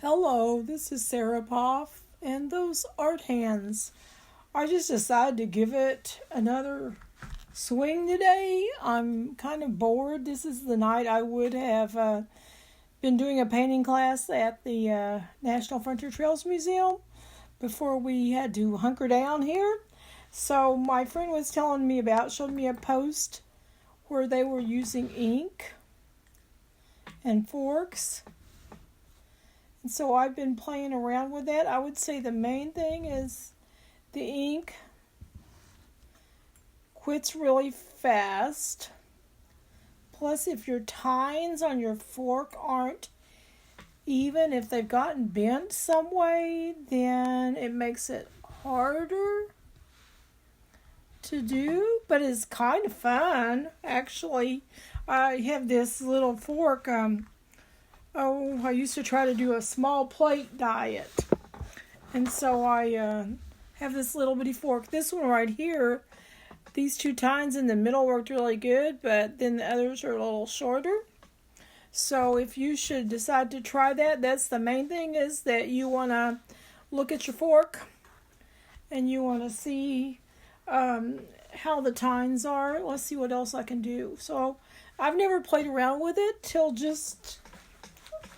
Hello, this is Sarah Poff, and those art hands. I just decided to give it another swing today. I'm kind of bored. This is the night I would have been doing a painting class at the National Frontier Trails Museum before we had to hunker down here. So my friend was showed me a post where they were using ink and forks. And so I've been playing around with that. I would say the main thing is the ink quits really fast. Plus, if your tines on your fork aren't even, if they've gotten bent some way, then it makes it harder to do. But it's kind of fun, actually. I have this little fork. I used to try to do a small plate diet. And so I have this little bitty fork. This one right here, these two tines in the middle worked really good, but then the others are a little shorter. So if you should decide to try that, that's the main thing, is that you want to look at your fork and you want to see how the tines are. Let's see what else I can do. So I've never played around with it till just...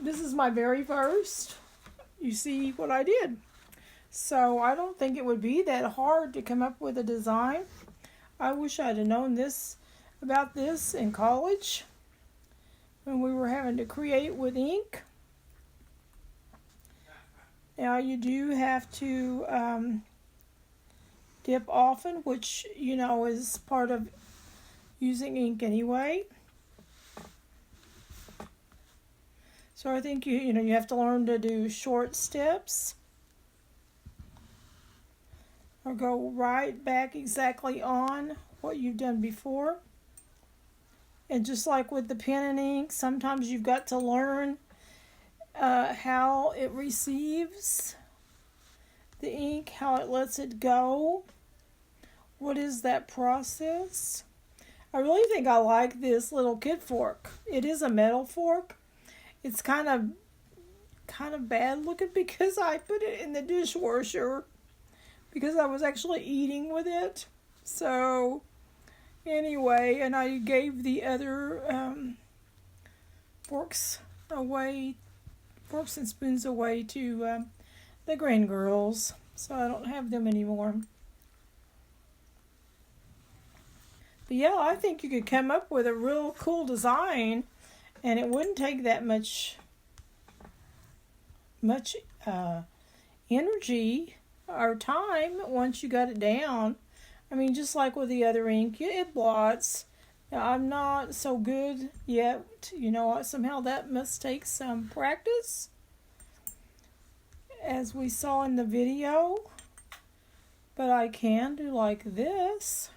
This is my very first. You see what I did. So I don't think it would be that hard to come up with a design. I wish I'd have known about this in college when we were having to create with ink. Now you do have to dip often, which is part of using ink anyway. So I think you have to learn to do short steps or go right back exactly on what you've done before. And just like with the pen and ink, sometimes you've got to learn how it receives the ink, how it lets it go. What is that process? I really think I like this little kid fork. It is a metal fork. It's kind of bad looking because I put it in the dishwasher because I was actually eating with it. So anyway, and I gave the other forks and spoons away to the grand girls. So I don't have them anymore. But yeah, I think you could come up with a real cool design. And it wouldn't take that much energy or time once you got it down. I mean, just like with the other ink, it blots. Now, I'm not so good yet. Somehow that must take some practice, as we saw in the video. But I can do like this.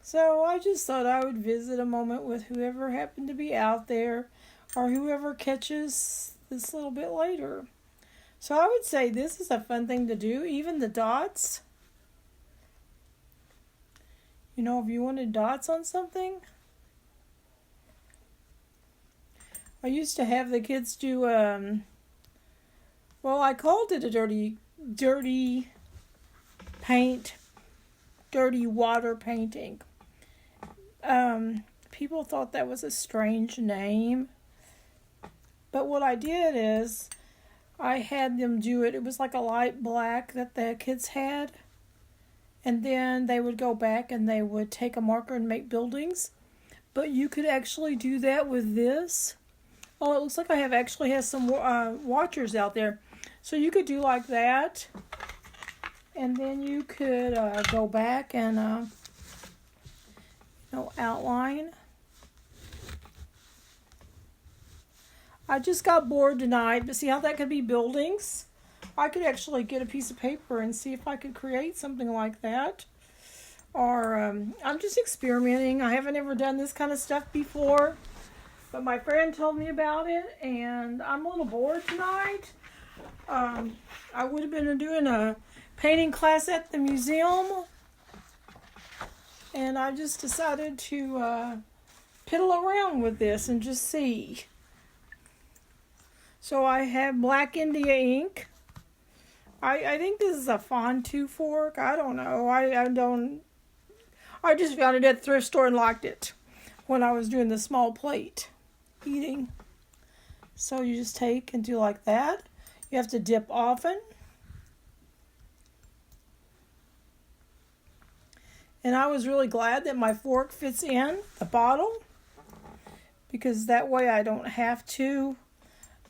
So I just thought I would visit a moment with whoever happened to be out there or whoever catches this little bit later. So I would say this is a fun thing to do, even the dots. If you wanted dots on something. I used to have the kids do, I called it a dirty water painting. People thought that was a strange name. But what I did is I had them do it. It was like a light black that the kids had. And then they would go back and they would take a marker and make buildings. But you could actually do that with this. Oh, it looks like I actually have some watchers out there. So you could do like that. And then you could go back and outline. I just got bored tonight, but see how that could be buildings? I could actually get a piece of paper and see if I could create something like that. Or I'm just experimenting. I haven't ever done this kind of stuff before, but my friend told me about it, and I'm a little bored tonight. I would have been doing a painting class at the museum, and I just decided to piddle around with this and just see. So I have Black India ink. I think this is a fondue fork. I don't know. I just found it at the thrift store and liked it when I was doing the small plate eating. So you just take and do like that. You have to dip often. And I was really glad that my fork fits in the bottle, because that way I don't have to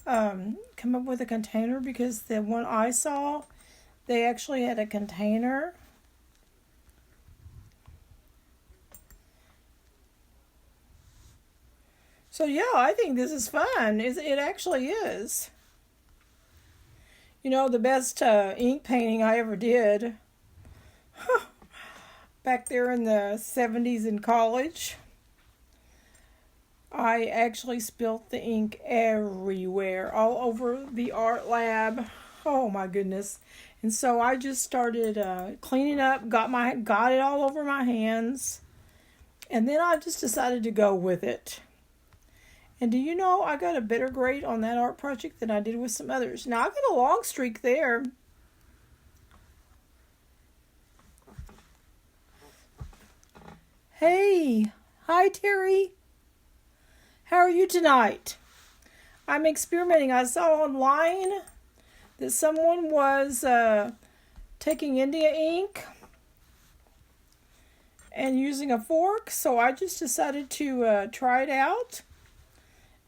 come up with a container, because the one I saw, they actually had a container. So yeah, I think this is fun. It actually is. You know, the best ink painting I ever did back there in the 70s in college, I actually spilt the ink everywhere, all over the art lab. Oh my goodness. And so I just started cleaning up, got it all over my hands, and then I just decided to go with it. And do you know, I got a better grade on that art project than I did with some others. Now, I've got a long streak there. Hey, hi Terry. How are you tonight? I'm experimenting. I saw online that someone was taking India ink and using a fork, so I just decided to try it out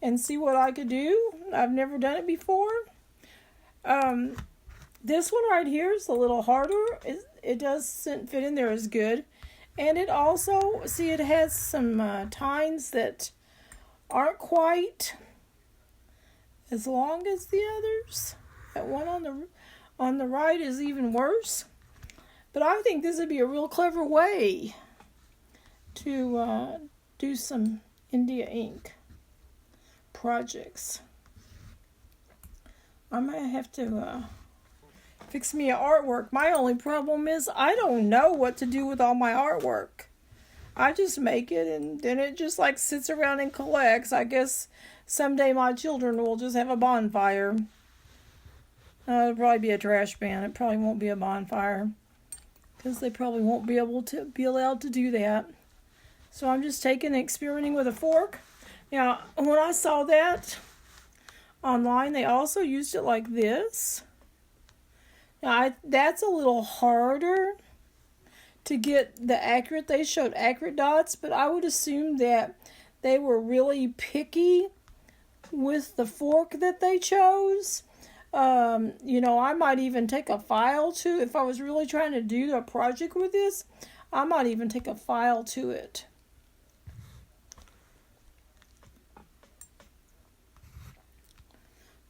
and see what I could do. I've never done it before. This one right here is a little harder. It doesn't fit in there as good. And it also, see, it has some tines that aren't quite as long as the others. That one on the right is even worse. But I think this would be a real clever way to do some India ink projects. I might have to fix me an artwork. My only problem is I don't know what to do with all my artwork. I just make it and then it just like sits around and collects. I guess someday my children will just have a bonfire. It'll probably be a trash bin. It probably won't be a bonfire, because they probably won't be able to be allowed to do that. So I'm just taking and experimenting with a fork. Now, when I saw that online, they also used it like this. Now, that's a little harder to get the accurate. They showed accurate dots, but I would assume that they were really picky with the fork that they chose. I might even take a file to, if I was really trying to do a project with this, I might even take a file to it.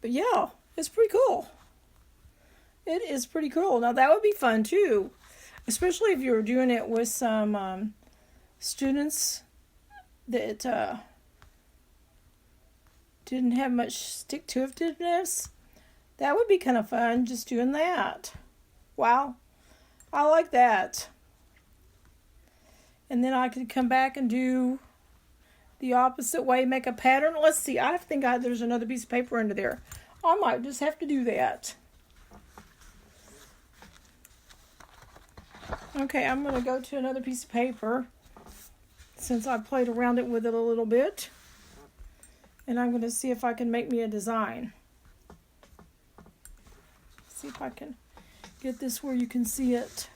But yeah, it's pretty cool. It is pretty cool. Now that would be fun too, especially if you were doing it with some students that didn't have much stick-to-itiveness. That would be kind of fun, just doing that. Wow, I like that. And then I could come back and do the opposite way, make a pattern. Let's see, I think there's another piece of paper under there. I might just have to do that. Okay, I'm going to go to another piece of paper since I played around with it a little bit. And I'm going to see if I can make me a design. See if I can get this where you can see it.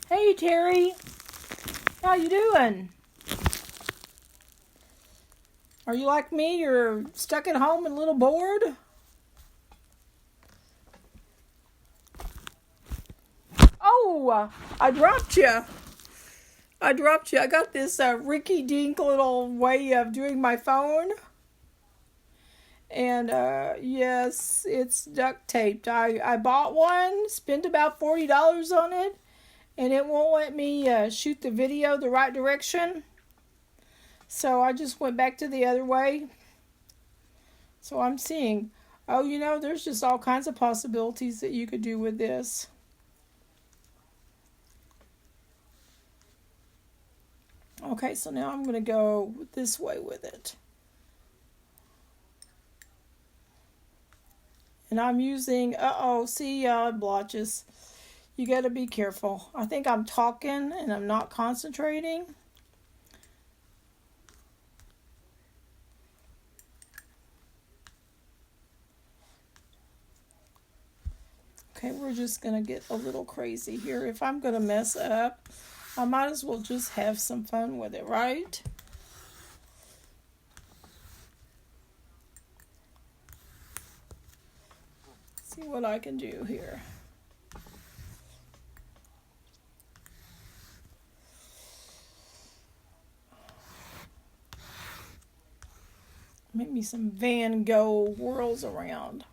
Hey Terry, how you doing? Are you like me? You're stuck at home and a little bored? Oh, I dropped you. I got this rinky-dink little way of doing my phone. And yes, it's duct taped. I bought one, spent about $40 on it, and it won't let me shoot the video the right direction. So I just went back to the other way. So I'm seeing, there's just all kinds of possibilities that you could do with this. Okay, so now I'm going to go this way with it. And I'm using, see, blotches. You got to be careful. I think I'm talking and I'm not concentrating. Okay, we're just going to get a little crazy here. If I'm going to mess up, I might as well just have some fun with it, right? See what I can do here. Make me some Van Gogh whirls around.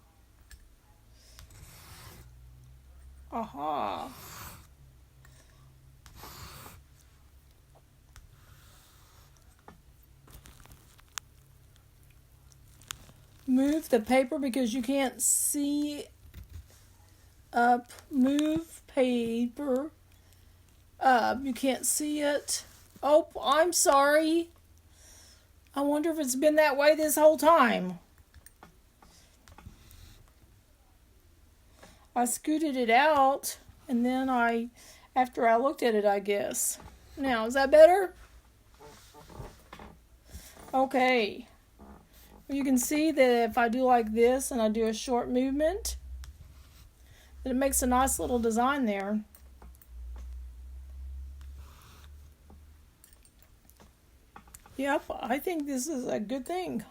Aha. Move the paper because you can't see up. Move paper up. You can't see it. Oh, I'm sorry. I wonder if it's been that way this whole time. I scooted it out, and then after I looked at it, I guess. Now, is that better? Okay. You can see that if I do like this and I do a short movement, that it makes a nice little design there. Yep, I think this is a good thing.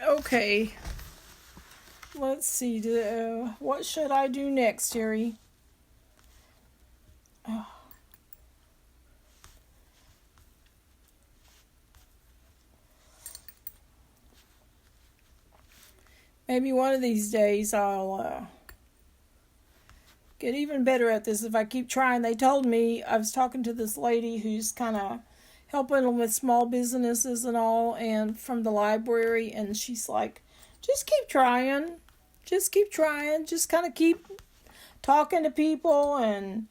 Okay, let's see. What should I do next, Terry? Oh. Maybe one of these days I'll get even better at this if I keep trying. They told me, I was talking to this lady who's kind of helping them with small businesses and all, and from the library, and she's like, just keep trying. Just keep trying. Just kind of keep talking to people and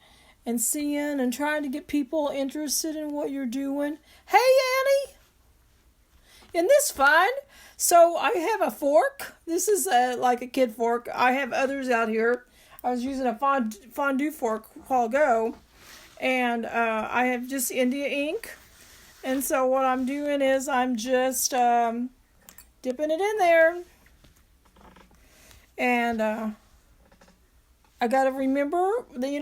seeing and trying to get people interested in what you're doing. Hey, Annie! Isn't this fun? So I have a fork. This is like a kid fork. I have others out here. I was using a fondue fork a while ago. And I have just India ink. And so what I'm doing is I'm just dipping it in there. And I got to remember, me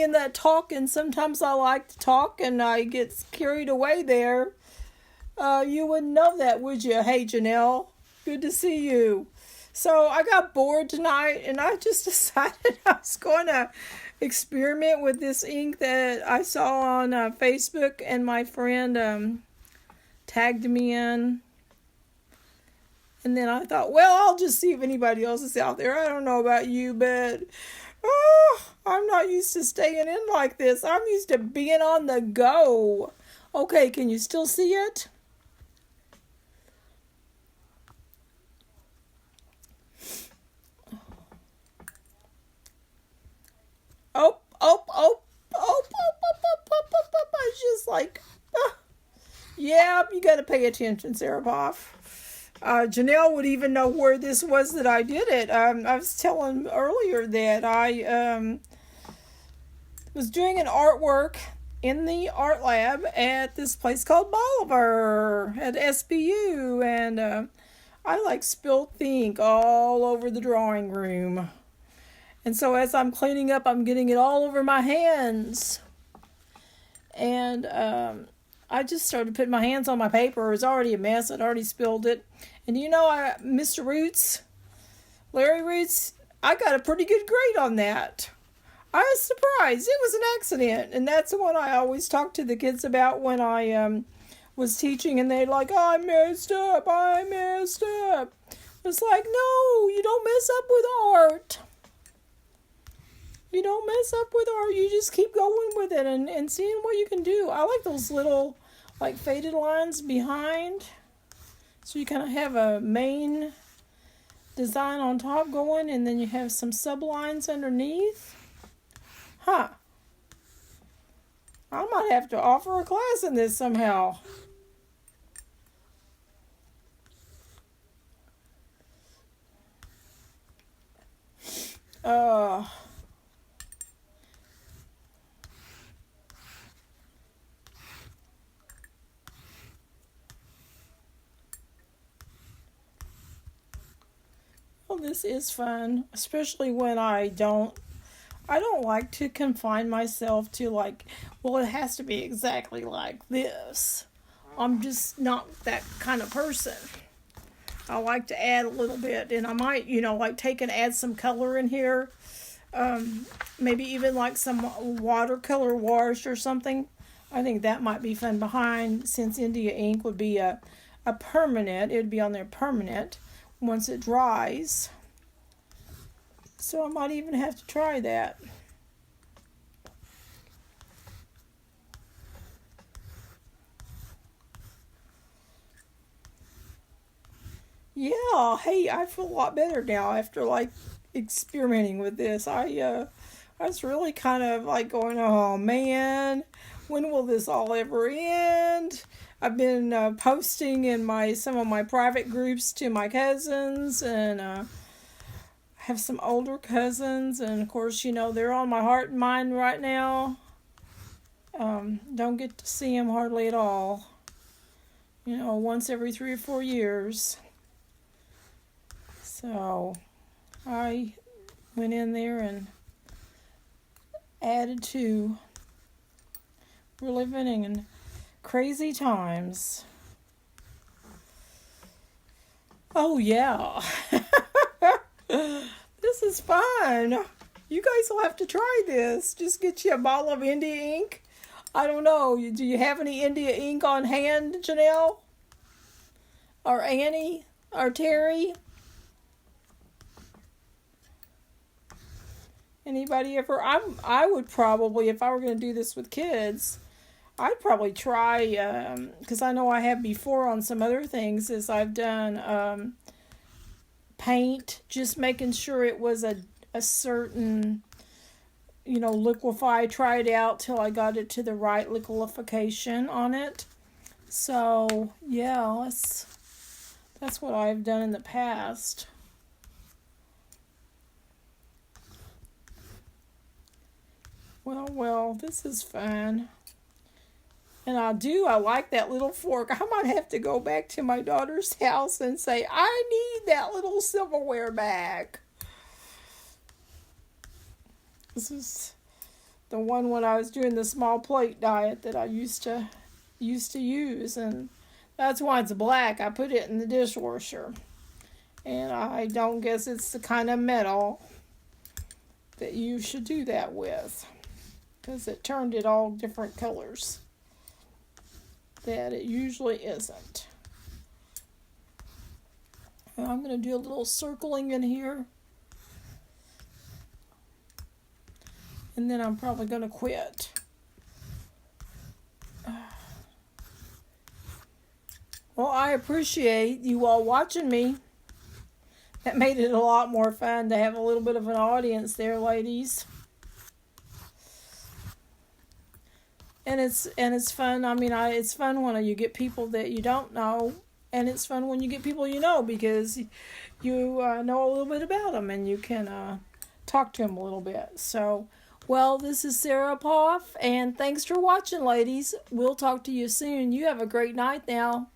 and that talk. And sometimes I like to talk and I get carried away there. You wouldn't know that, would you? Hey, Janelle. Good to see you. So I got bored tonight, and I just decided I was going to experiment with this ink that I saw on Facebook, and my friend tagged me in. And then I thought, well, I'll just see if anybody else is out there. I don't know about you, but I'm not used to staying in like this. I'm used to being on the go. Okay, can you still see it? It's just like, yeah, you got to pay attention, Sarah Boff. Janelle would even know where this was that I did it. I was telling earlier that I was doing an artwork in the art lab at this place called Bolivar at SBU, and I spilled the ink all over the drawing room. And so as I'm cleaning up, I'm getting it all over my hands. And I just started putting my hands on my paper. It was already a mess. I'd already spilled it. And Mr. Roots, Larry Roots, I got a pretty good grade on that. I was surprised. It was an accident. And that's the one I always talk to the kids about when I was teaching. And they're like, I messed up. It's like, no, you don't mess up with art. You don't mess up with art. You just keep going with it and seeing what you can do. I like those little, faded lines behind. So you kind of have a main design on top going, and then you have some sublines underneath. Huh. I might have to offer a class in this somehow. Uh, well, this is fun, especially when I don't like to confine myself to like, well, it has to be exactly like this. I'm just not that kind of person. I like to add a little bit, and I might, like take and add some color in here. Maybe even like some watercolor wash or something. I think that might be fun behind, since India ink would be a permanent. It would be on there permanent once it dries. So I might even have to try that. Yeah, hey, I feel a lot better now after like experimenting with this. I was really kind of like going, oh man, when will this all ever end? I've been posting in some of my private groups to my cousins, and have some older cousins, and of course, they're on my heart and mind right now. Don't get to see them hardly at all. Once every 3 or 4 years. So I went in there and added to. We're living in crazy times. Oh yeah. This is fun. You guys will have to try this. Just get you a bottle of India ink. I don't know. Do you have any India ink on hand, Janelle? Or Annie? Or Terry? Anybody ever? I would probably, if I were going to do this with kids, I'd probably try, because I know I have before on some other things, is I've done paint, just making sure it was a certain, liquefy. Try it out till I got it to the right liquefaction on it. So, yeah, that's what I've done in the past. Well, this is fun. And I like that little fork. I might have to go back to my daughter's house and say, I need that little silverware back. This is the one when I was doing the small plate diet that I used to use, and that's why it's black. I put it in the dishwasher. And I don't guess it's the kind of metal that you should do that with, because it turned it all different colors that it usually isn't. And I'm going to do a little circling in here, and then I'm probably going to quit. Well, I appreciate you all watching me. That made it a lot more fun to have a little bit of an audience there, ladies. And it's fun. I mean, it's fun when you get people that you don't know, and it's fun when you get people you know, because you know a little bit about them and you can talk to them a little bit. So, well, this is Sarah Poff, and thanks for watching, ladies. We'll talk to you soon. You have a great night now.